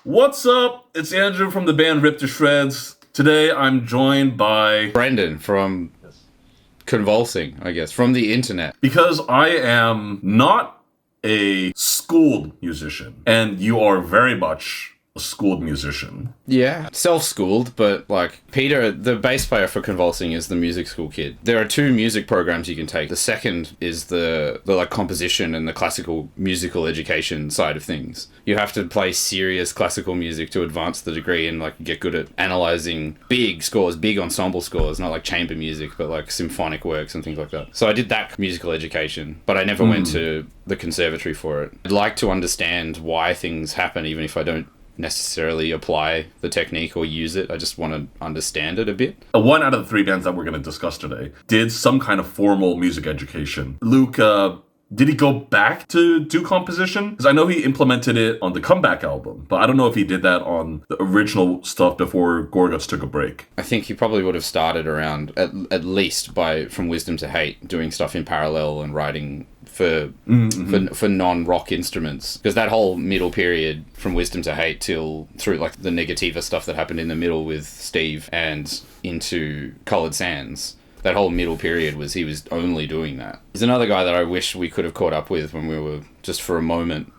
What's up? It's Andrew from the band Ripped to Shreds. Today I'm joined by Brendan from Convulsing, I guess, from the internet. Because I am not a schooled musician, and you are very much a schooled musician. Yeah, self-schooled, but like Peter, the bass player for Convulsing, is the music school kid. There are two music programs you can take. The second is the like composition and the classical musical education side of things. You have to play serious classical music to advance the degree and like get good at analyzing big scores, big ensemble scores, not like chamber music, but like symphonic works and things like that. So I did that musical education, but I never went to the conservatory for it. I'd like to understand why things happen, even if I don't necessarily apply the technique or use it. I just want to understand it a bit. One out of the three bands that we're going to discuss today did some kind of formal music education. Luke, did he go back to do composition? Because I know he implemented it on the Comeback album, but I don't know if he did that on the original stuff before Gorguts took a break. I think he probably would have started around, at least by From Wisdom to Hate, doing stuff in parallel and writing for non-rock instruments, because that whole middle period from Wisdom to Hate till through like the Negativa stuff that happened in the middle with Steve and into Coloured Sands, that whole middle period was he was only doing that. He's another guy that I wish we could have caught up with when we were just for a moment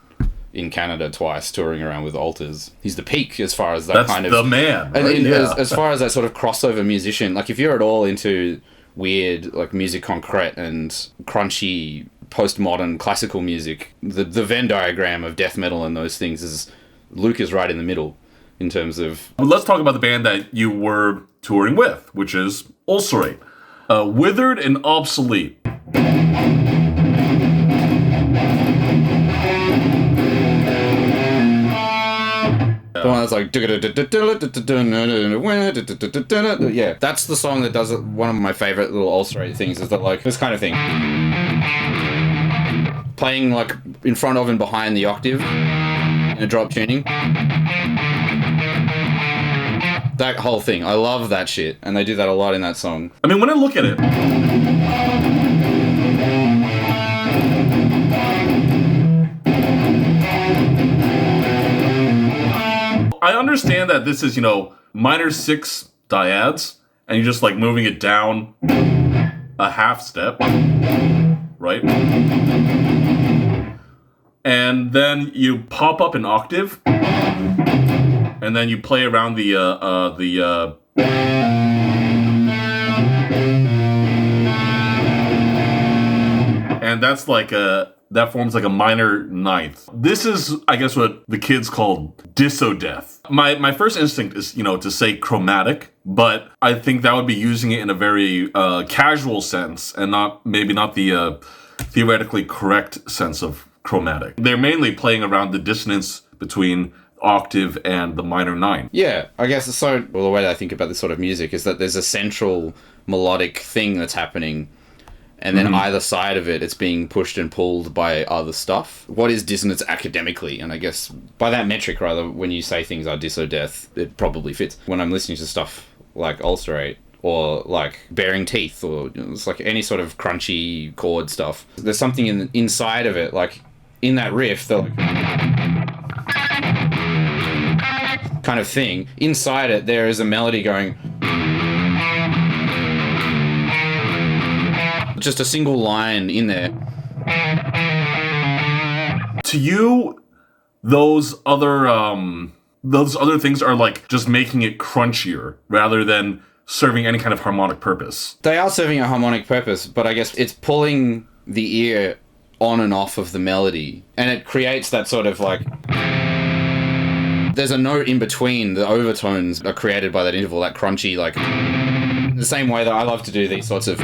in Canada twice touring around with Alters. He's the peak as far as that. That's kind of the man, right? As far as that sort of crossover musician, like if you're at all into weird like musique concrète and crunchy postmodern classical music, the Venn diagram of death metal and those things is Luke is right in the middle in terms of... Well, let's talk about the band that you were touring with, which is Ulcerate. Withered and Obsolete. The one that's like... Yeah, that's the song that does it. One of my favorite little Ulcerate things is that like this kind of thing. Playing like in front of and behind the octave in a drop tuning. That whole thing. I love that shit. And they do that a lot in that song. I mean, when I look at it... I understand that this is, minor 6 dyads, and you're just like moving it down a half step, right? And then you pop up an octave, and then you play around and that's like that forms like a minor ninth. This is, I guess, what the kids call disso-death. My first instinct is, to say chromatic, but I think that would be using it in a very casual sense and not the theoretically correct sense of chromatic. They're mainly playing around the dissonance between octave and the minor 9. Yeah, I guess the way that I think about this sort of music is that there's a central melodic thing that's happening, and then either side of it, it's being pushed and pulled by other stuff. What is dissonance academically? And I guess by that metric, rather, when you say things are disso-death, it probably fits. When I'm listening to stuff like Ulcerate, or like Baring Teeth, or it's like any sort of crunchy chord stuff, there's something inside of it, like in that riff, the like, kind of thing. Inside it, there is a melody going... Just a single line in there. To you, those other things are like just making it crunchier rather than serving any kind of harmonic purpose. They are serving a harmonic purpose, but I guess it's pulling the ear on and off of the melody, and it creates that sort of like... There's a note in between. The overtones are created by that interval, that crunchy, like... The same way that I love to do these sorts of...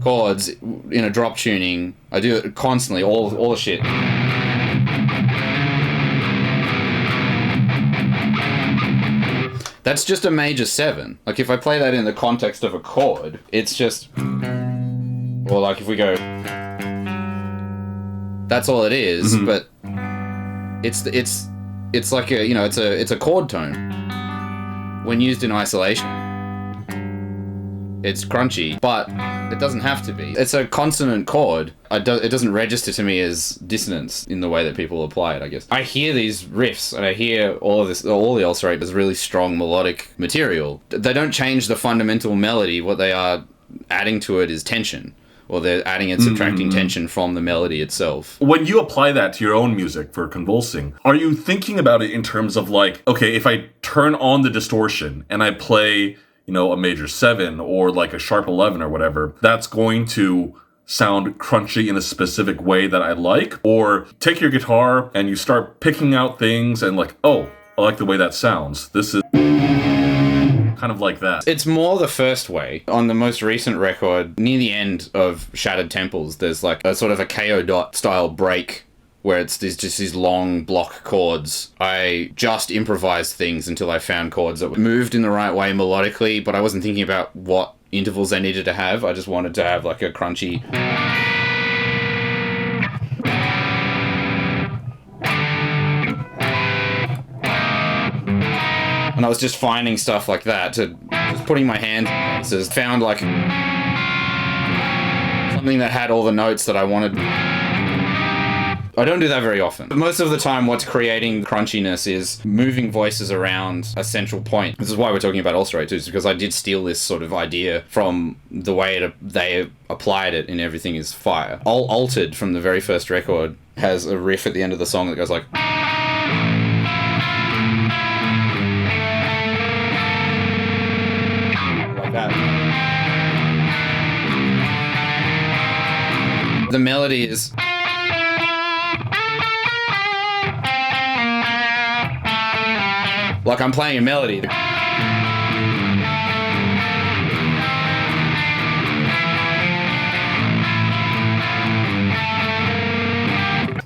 chords in a drop tuning. I do it constantly, all the shit. That's just a major 7. Like if I play that in the context of a chord, it's just... Or like if we go... That's all it is, but it's like a, it's a chord tone. When used in isolation, it's crunchy, but It doesn't have to be. It's a consonant chord. It doesn't register to me as dissonance in the way that people apply it, I guess. I hear these riffs and I hear all the ulcerate as really strong melodic material. They don't change the fundamental melody. What they are adding to it is tension. Or they're adding and subtracting tension from the melody itself. When you apply that to your own music for convulsing, are you thinking about it in terms of like, okay, if I turn on the distortion and I play, a major 7 or like a sharp 11 or whatever, that's going to sound crunchy in a specific way that I like? Or take your guitar and you start picking out things and like, oh, I like the way that sounds. This is kind of like that. It's more the first way. On the most recent record, near the end of Shattered Temples, there's like a sort of a KO dot style break where it's just these long block chords. I just improvised things until I found chords that moved in the right way melodically, but I wasn't thinking about what intervals they needed to have. I just wanted to have like a crunchy... And I was just finding stuff like that, just putting my hand in places, found like something that had all the notes that I wanted. I don't do that very often. But most of the time what's creating crunchiness is moving voices around a central point. This is why we're talking about ulcerate too, because I did steal this sort of idea from the way they applied it in Everything Is Fire. Altered from the very first record has a riff at the end of the song that goes like... that. The melody is... like I'm playing a melody.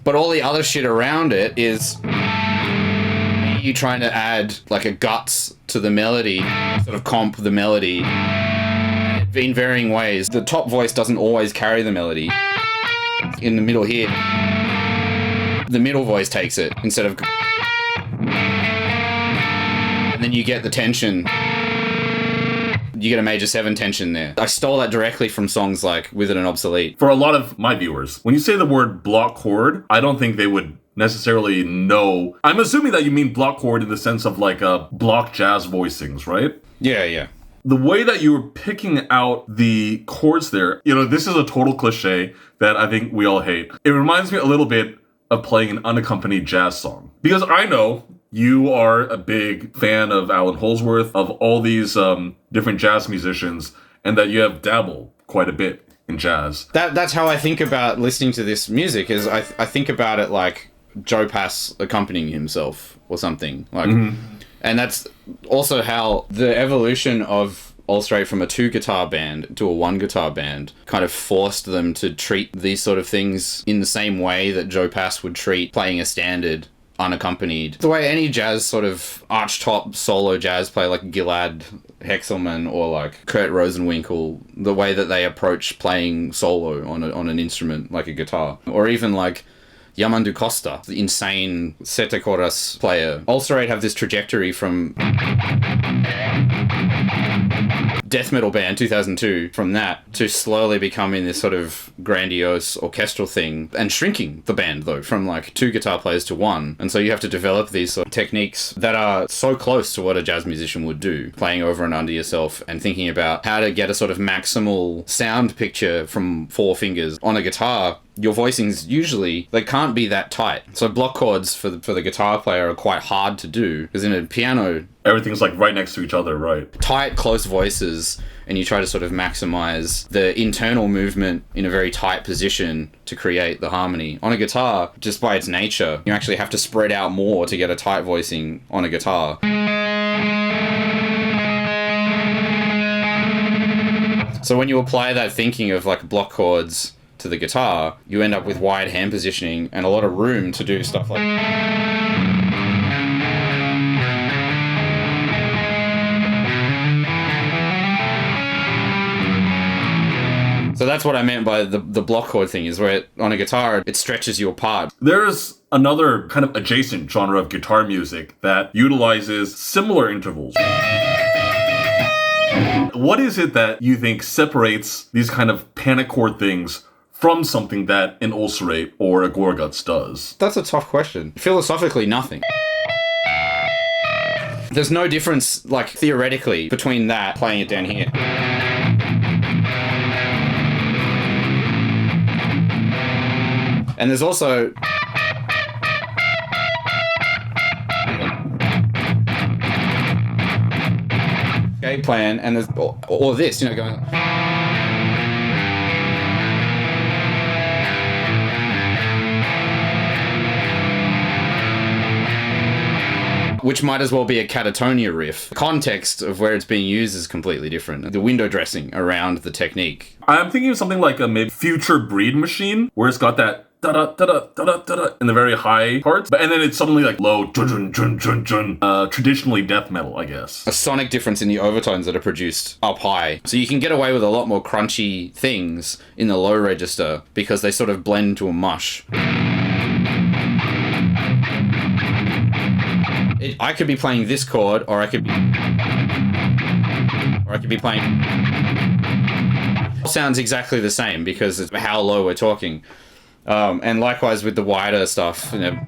But all the other shit around it is you trying to add like a guts to the melody, sort of comp the melody in varying ways. The top voice doesn't always carry the melody. In the middle here, the middle voice takes it instead of... and then you get the tension. You get a major 7 tension there. I stole that directly from songs like Withered and Obsolete. For a lot of my viewers, when you say the word block chord, I don't think they would necessarily know. I'm assuming that you mean block chord in the sense of like block jazz voicings, right? Yeah. The way that you were picking out the chords there, this is a total cliche that I think we all hate. It reminds me a little bit of playing an unaccompanied jazz song. Because I know you are a big fan of Alan Holdsworth, of all these different jazz musicians, and that you have dabbled quite a bit in jazz. That's how I think about listening to this music, is I think about it like Joe Pass accompanying himself or something. Like, and that's also how the evolution of Ulcerate from a 2-guitar band to a 1-guitar band kind of forced them to treat these sort of things in the same way that Joe Pass would treat playing a standard unaccompanied. The way any jazz sort of archtop solo jazz player like Gilad Hexelman or like Kurt Rosenwinkel, the way that they approach playing solo on an instrument like a guitar, or even like Yamandu Costa, the insane sete chorus player. Ulcerate have this trajectory from death metal band 2002, from that to slowly becoming this sort of grandiose orchestral thing, and shrinking the band though from like 2 guitar players to 1. And so you have to develop these sort of techniques that are so close to what a jazz musician would do, playing over and under yourself and thinking about how to get a sort of maximal sound picture from 4 fingers. On a guitar, your voicings usually, they can't be that tight. So block chords for the guitar player are quite hard to do, because in a piano, everything's like right next to each other, right? Tight, close voices, and you try to sort of maximize the internal movement in a very tight position to create the harmony. On a guitar, just by its nature, you actually have to spread out more to get a tight voicing on a guitar. So when you apply that thinking of like block chords to the guitar, you end up with wide hand positioning and a lot of room to do stuff like... So that's what I meant by the block chord thing, is where on a guitar, it stretches you apart. There's another kind of adjacent genre of guitar music that utilizes similar intervals. What is it that you think separates these kind of panic chord things from something that an ulcerate or a gorguts does? That's a tough question. Philosophically, nothing. There's no difference, like, theoretically, between that playing it down here. And there's also... game plan, and there's... Or this, you know, going... which might as well be a catatonia riff. The context of where it's being used is completely different. The window dressing around the technique. I'm thinking of something like a maybe future breed machine, where it's got that da-da, da-da, da-da, da-da in the very high parts, and then it's suddenly like low, dun, dun, dun, dun, traditionally death metal, I guess. A sonic difference in the overtones that are produced up high. So you can get away with a lot more crunchy things in the low register because they sort of blend into a mush. I could be playing this chord, or I could be playing... It sounds exactly the same because it's how low we're talking. And likewise with the wider stuff, you know.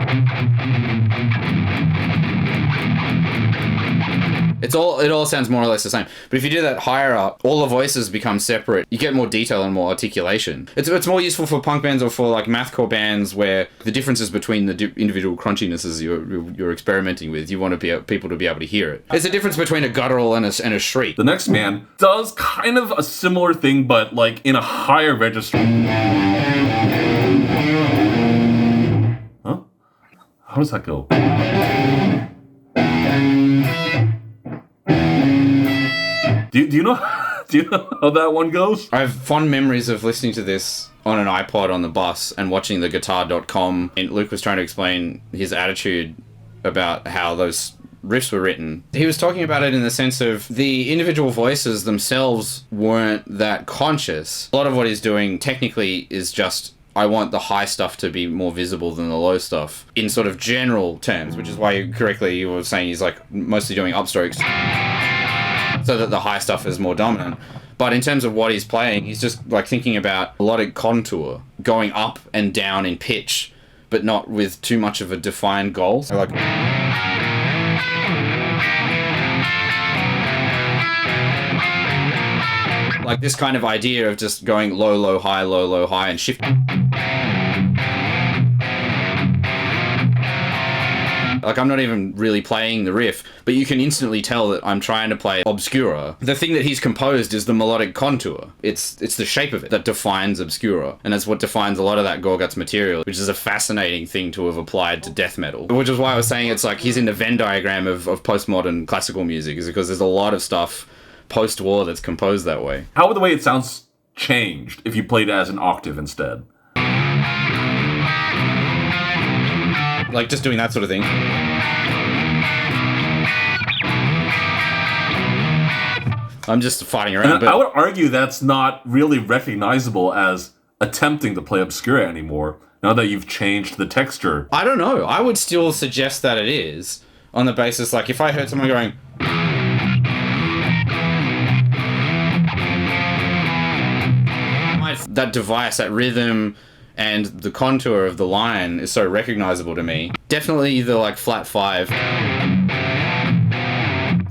It all sounds more or less the same. But if you do that higher up, all the voices become separate. You get more detail and more articulation. It's more useful for punk bands or for like mathcore bands where the differences between the individual crunchinesses you're experimenting with, you want people to be able to hear it. It's a difference between a guttural and a shriek. The next band does kind of a similar thing, but like in a higher register. Huh? How does that go? Do you know how that one goes? I have fond memories of listening to this on an iPod on the bus and watching the guitar.com. And Luke was trying to explain his attitude about how those riffs were written. He was talking about it in the sense of the individual voices themselves weren't that conscious. A lot of what he's doing technically is just, I want the high stuff to be more visible than the low stuff in sort of general terms, which is why you were saying he's like mostly doing upstrokes so that the high stuff is more dominant. But in terms of what he's playing, he's just like thinking about melodic contour, going up and down in pitch, but not with too much of a defined goal. So like... like this kind of idea of just going low, low, high, low, low, high, and shifting. Like, I'm not even really playing the riff, but you can instantly tell that I'm trying to play obscura. The thing that he's composed is the melodic contour. It's the shape of it that defines obscura, and that's what defines a lot of that Gorguts material, which is a fascinating thing to have applied to death metal. Which is why I was saying it's like he's in the Venn diagram of postmodern classical music, is because there's a lot of stuff post-war that's composed that way. How would the way it sounds changed if you played it as an octave instead? Like just doing that sort of thing. I'm just fighting around. And I would argue that's not really recognizable as attempting to play obscura anymore, now that you've changed the texture. I don't know. I would still suggest that it is, on the basis, like, if I heard someone going... that device, that rhythm, and the contour of the line is so recognizable to me. Definitely the, like, flat 5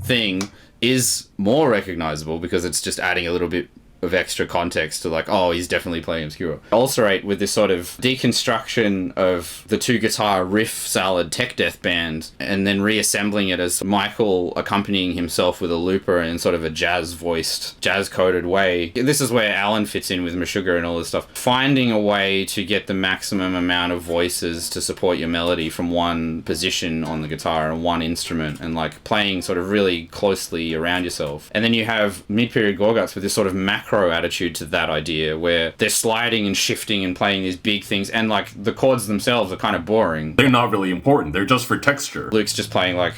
thing is more recognizable because it's just adding a little bit of extra context to, like, oh, he's definitely playing obscura. Ulcerate with this sort of deconstruction of the two guitar riff salad tech death band and then reassembling it as Michael accompanying himself with a looper in sort of a jazz-voiced, jazz-coded way. This is where Alan fits in with Meshuggah and all this stuff. Finding a way to get the maximum amount of voices to support your melody from one position on the guitar and one instrument, and like playing sort of really closely around yourself. And then you have mid-period Gorguts with this sort of macro attitude to that idea where they're sliding and shifting and playing these big things, and like the chords themselves are kind of boring. They're not really important. They're just for texture. Luke's just playing like...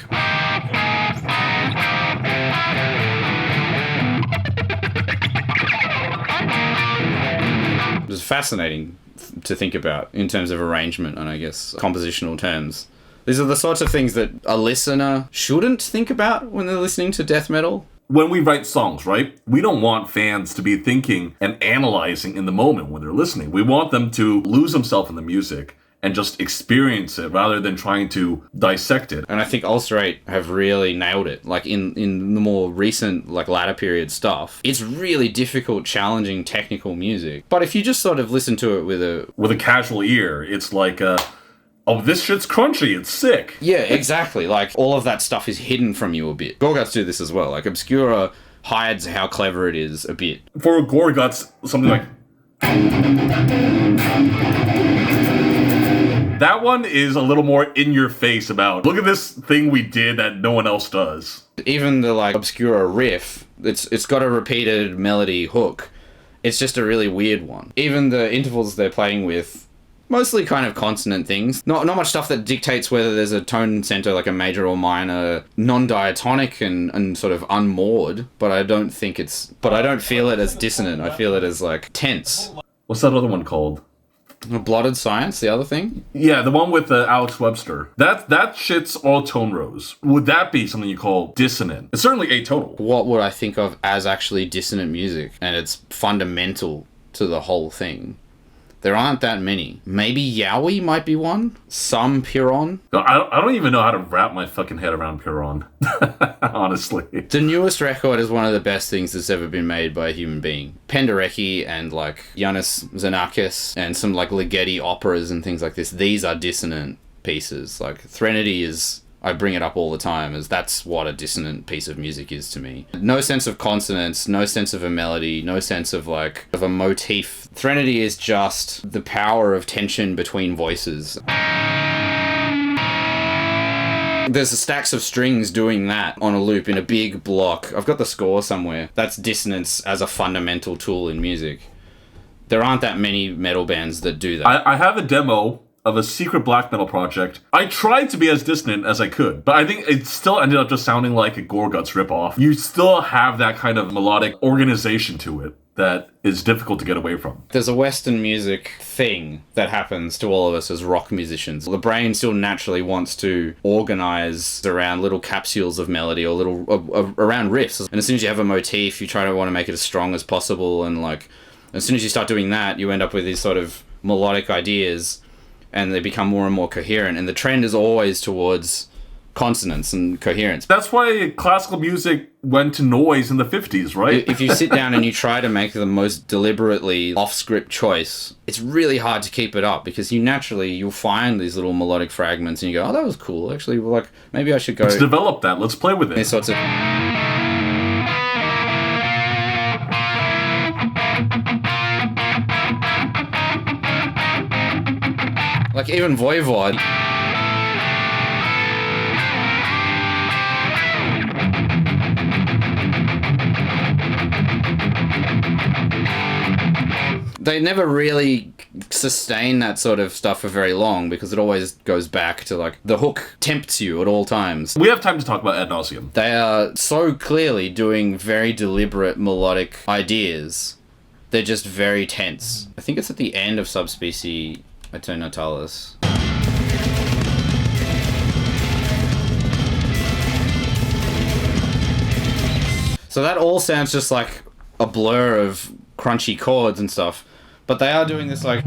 It was fascinating to think about in terms of arrangement and I guess compositional terms. These are the sorts of things that a listener shouldn't think about when they're listening to death metal. when we write songs, right? We don't want fans to be thinking and analyzing in the moment when they're listening. We want them to lose themselves in the music and just experience it rather than trying to dissect it. And I think ulcerate have really nailed it. Like in the more recent, like latter period stuff, it's really difficult, challenging technical music. But if you just sort of listen to it with a casual ear, it's like oh, this shit's crunchy, it's sick. Yeah, exactly. Like all of that stuff is hidden from you a bit. Gorguts do this as well. Like Obscura hides how clever it is a bit. For Gorguts, something like that one is a little more in your face about, look at this thing we did that no one else does. Even the like Obscura riff, it's got a repeated melody hook. It's just a really weird one. Even the intervals they're playing with, mostly kind of consonant things. Not much stuff that dictates whether there's a tone center, like a major or minor, non-diatonic and sort of unmoored, but I don't feel it as dissonant. I feel it as like tense. What's that other one called? Blotted Science, the other thing? Yeah, the one with Alex Webster. That shit's all tone rows. Would that be something you call dissonant? It's certainly atonal. What would I think of as actually dissonant music? And it's fundamental to the whole thing. There aren't that many. Maybe Yowie might be one. Some Piron. No, I don't even know how to wrap my fucking head around Piron. Honestly. The newest record is one of the best things that's ever been made by a human being. Penderecki and like Yanis Xenakis and some like Ligeti operas and things like this. These are dissonant pieces. Like Threnody is... I bring it up all the time as that's what a dissonant piece of music is to me. No sense of consonance, no sense of a melody, no sense of like of a motif. Threnody is just the power of tension between voices. There's stacks of strings doing that on a loop in a big block. I've got the score somewhere. That's dissonance as a fundamental tool in music. There aren't that many metal bands that do that. I have a demo of a secret black metal project. I tried to be as dissonant as I could, but I think it still ended up just sounding like a Gorguts ripoff. You still have that kind of melodic organization to it that is difficult to get away from. There's a Western music thing that happens to all of us as rock musicians. The brain still naturally wants to organize around little capsules of melody or little around riffs. And as soon as you have a motif, you try to want to make it as strong as possible. And like, as soon as you start doing that, you end up with these sort of melodic ideas and they become more and more coherent. And the trend is always towards consonance and coherence. That's why classical music went to noise in the 50s, right? If you sit down and you try to make the most deliberately off-script choice, it's really hard to keep it up because you'll find these little melodic fragments and you go, oh, that was cool. Actually, like, maybe I should go... Let's develop that. Let's play with it. These sorts of... Like, even Voivod... They never really sustain that sort of stuff for very long because it always goes back to, like, the hook tempts you at all times. We have time to talk about ad nauseum. They are so clearly doing very deliberate melodic ideas. They're just very tense. I think it's at the end of Subspecie Eternatalis. So that all sounds just like a blur of crunchy chords and stuff, but they are doing this like...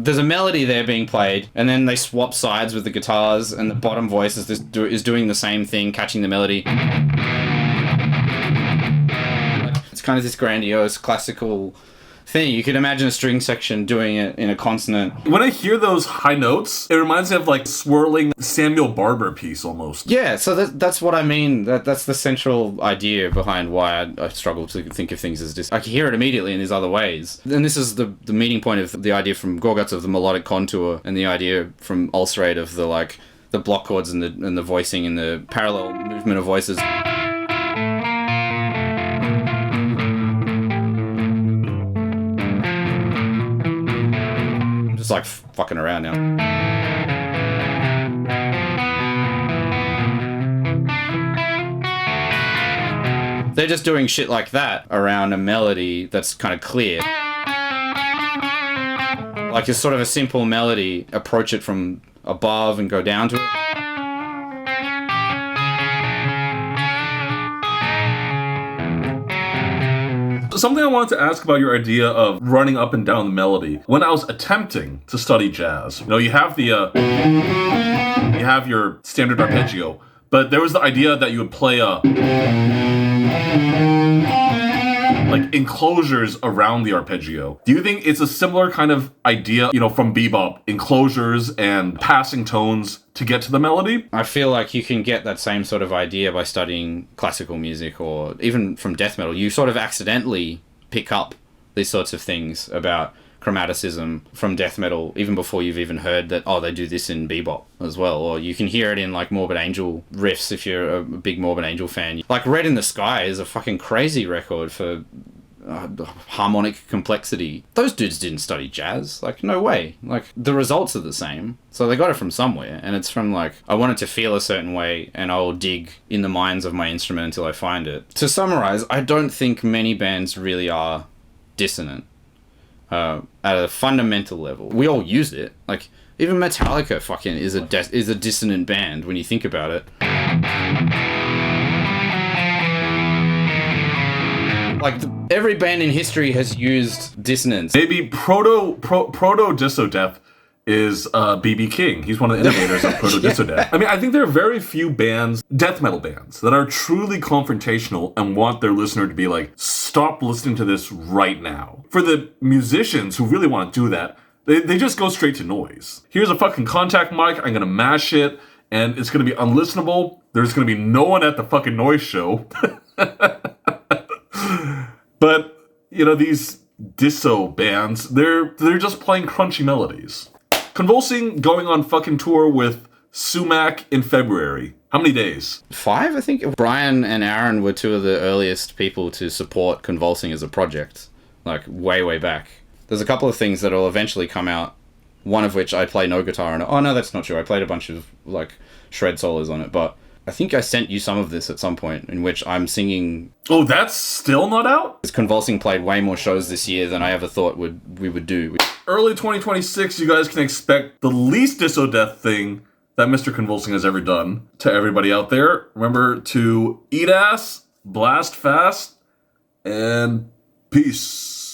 There's a melody there being played, and then they swap sides with the guitars, and the bottom voice is doing the same thing, catching the melody. It's kind of this grandiose classical thing. You could imagine a string section doing it in a consonant. When I hear those high notes, it reminds me of like swirling Samuel Barber piece almost. Yeah, so that's what I mean. That's the central idea behind why I struggle to think of things as just... I can hear it immediately in these other ways. And this is the meeting point of the idea from Gorguts of the melodic contour and the idea from Ulcerate of the like the block chords and the voicing and the parallel movement of voices. Like fucking around now. They're just doing shit like that around a melody that's kind of clear. Like it's sort of a simple melody, approach it from above and go down to it. Something I wanted to ask about your idea of running up and down the melody. When I was attempting to study jazz, you have the you have your standard arpeggio, but there was the idea that you would play like enclosures around the arpeggio. Do you think it's a similar kind of idea, from bebop, enclosures and passing tones to get to the melody? I feel like you can get that same sort of idea by studying classical music or even from death metal. You sort of accidentally pick up these sorts of things about chromaticism from death metal even before you've even heard that, they do this in bebop as well. Or you can hear it in like Morbid Angel riffs if you're a big Morbid Angel fan. Like Red in the Sky is a fucking crazy record for harmonic complexity. Those dudes didn't study jazz. Like, no way. Like, the results are the same. So they got it from somewhere. And it's from like, I want it to feel a certain way and I'll dig in the minds of my instrument until I find it. To summarize, I don't think many bands really are dissonant. At a fundamental level. We all use it. Like, even Metallica fucking is a dissonant band when you think about it. Like, every band in history has used dissonance. Maybe proto-disso-death is B.B. King. He's one of the innovators of proto-disso-death. I mean, I think there are very few bands, death metal bands, that are truly confrontational and want their listener to be like, stop listening to this right now. For the musicians who really want to do that, they just go straight to noise. Here's a fucking contact mic, I'm gonna mash it, and it's gonna be unlistenable. There's gonna be no one at the fucking noise show. But, these disso bands, they're just playing crunchy melodies. Convulsing going on fucking tour with Sumac in February. How many days? 5, I think. Brian and Aaron were two of the earliest people to support Convulsing as a project. Like, way, way back. There's a couple of things that will eventually come out. One of which I play no guitar on it. Oh, no, that's not true. I played a bunch of, shred solos on it. But I think I sent you some of this at some point in which I'm singing... Oh, that's still not out? Convulsing played way more shows this year than I ever thought we would do. Early 2026, you guys can expect the least disso-death thing that Mr. Convulsing has ever done. To everybody out there, remember to eat ass, blast fast, and peace.